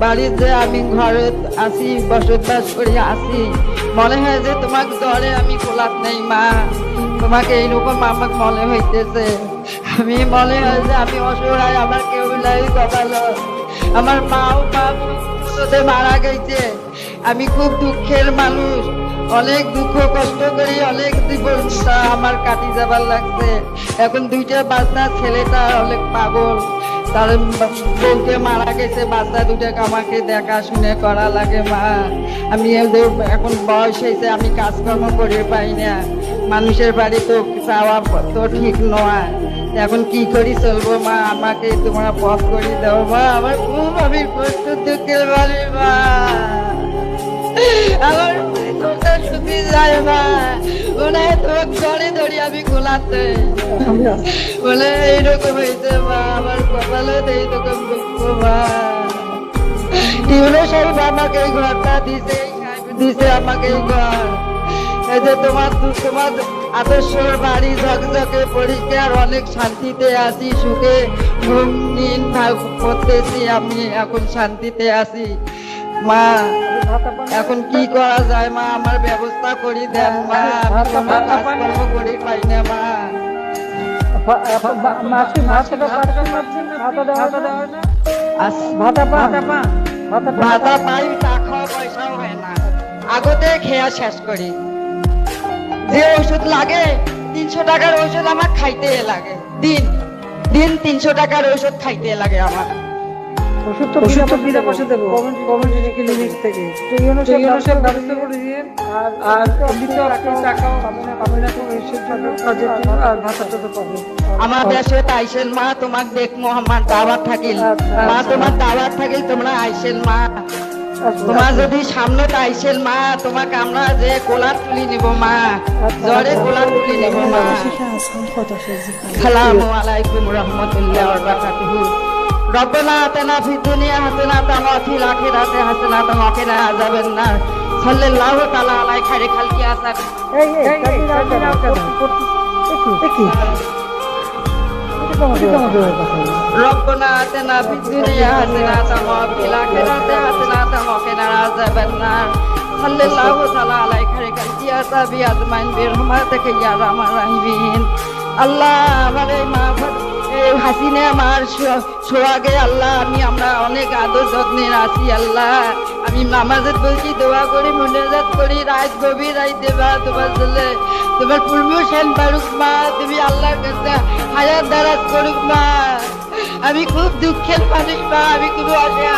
বাড়িতে আমি ঘরে আসি, বসবাস করি আসি, মনে হয় যে তোমাকে জ্বরে আমি কোলাপ নেই মা, তোমাকে এইরকম আমার মনে হইতেছে। আমি মনে হয় যে আমি অসহায়, আমার কেউ নাই কপালো, আমার মাও মারা গেছে। আমি খুব দুঃখের মানুষ, অনেক দুঃখ কষ্ট করি, অনেক জীবনটা আমার কাটি যাবার লাগছে। এখন দুইটা বাচ্চা, ছেলেটা অনেক পাগল, তার বউকে মারা গেছে, বাচ্চা দুটাকে আমাকে দেখাশুনে করা লাগে মা। আমি এখন বয়স হয়েছে, আমি কাজকর্ম করে পাই না, মানুষের বাড়ি তো যাওয়া তো ঠিক নয়। এখন কি করি চলবো মা, আমাকে তোমরা পথ করে দাও মা, আমার খুব আমি কষ্ট দুঃখের বাড়ি মা, আমার সুখী যায় মা, মনে হয় তোমার ঘরে ধরি আমি গোলাতে বলে এইরকম হয়েছে মা, আমার কপালে এইরকম দুঃখ মা। টিউনে সাহেব আমাকে এই ঘরটা দিছে, দিছে আমাকে এই ঘর, এই যে তোমার আদর্শর বাড়ি ঝকঝকে পরিষ্কার, অনেক শান্তিতে আছি, সুখে ঘুম নিন করতেছি, আমি এখন শান্তিতে আছি মা। এখন কি করা যায় মা, আমার ব্যবস্থা করি দেন মা, আমার কাজকর্ম করি পাই না মা। ভাতা পাই, টাকা পয়সাও হয় না, আগতে খেয়া শেষ করি। যে ওষুধ লাগে 300 টাকার ওষুধ আমার খাইতে লাগে, দিন দিন 300 টাকার ওষুধ খাইতে লাগে আমার। আমার দেশে আইসেন মা, তোমাকে দেখবো, আমার দাওয়াত থাকিল মা, তোমার দাওয়াত থাকিল, তোমরা আইসেন মা, তোমার যদি সামনে আইসেন মা, তোমাকে আমরা যে কোলা তুলি নিব মা, জ্বরে কোলা তুলি নিব মা। আসসালামু আলাইকুম রহমতুল্লাহ ওয়া বারাকাতুহু। রব্বানা আতিনা ফিদ দুনিয়া হাসানাতান ওয়া ফিল আখিরাতি হাসানাতান ওয়া কিনা আযাবান নার। সাল্লাল্লাহু তাআলা আলাই খায়রি খালকি আসাদ। রব্বানা আতিনা ফিদ দুনিয়া হাসানাতান ওয়া ফিল আখিরাতি হাসানাতান ওয়া কিনা আযাবান নার। সাল্লাল্লাহু তাআলা আলাই খায়রি খালকি আসাদ আজমাইন বিরহমাতিকা ইয়া আরহামার রাহিমিন। আল্লাহ আমার এই মা হাসিনা আমার সোহাগে আল্লাহ, আমরা অনেক আদর যত্নে আছি আল্লাহ। আমি নামাজের বলছি, দোয়া করি, মুনাজাত করি, রাত গভীর রাইতে বা তোমার জন্য তোমার প্রমোশন বাড়ুক মা, তুমি আল্লাহর কাছে হায়াত দারাজ করুক মা। আমি খুব দুঃখের মানুষ মা, আমি খুব অসহায়।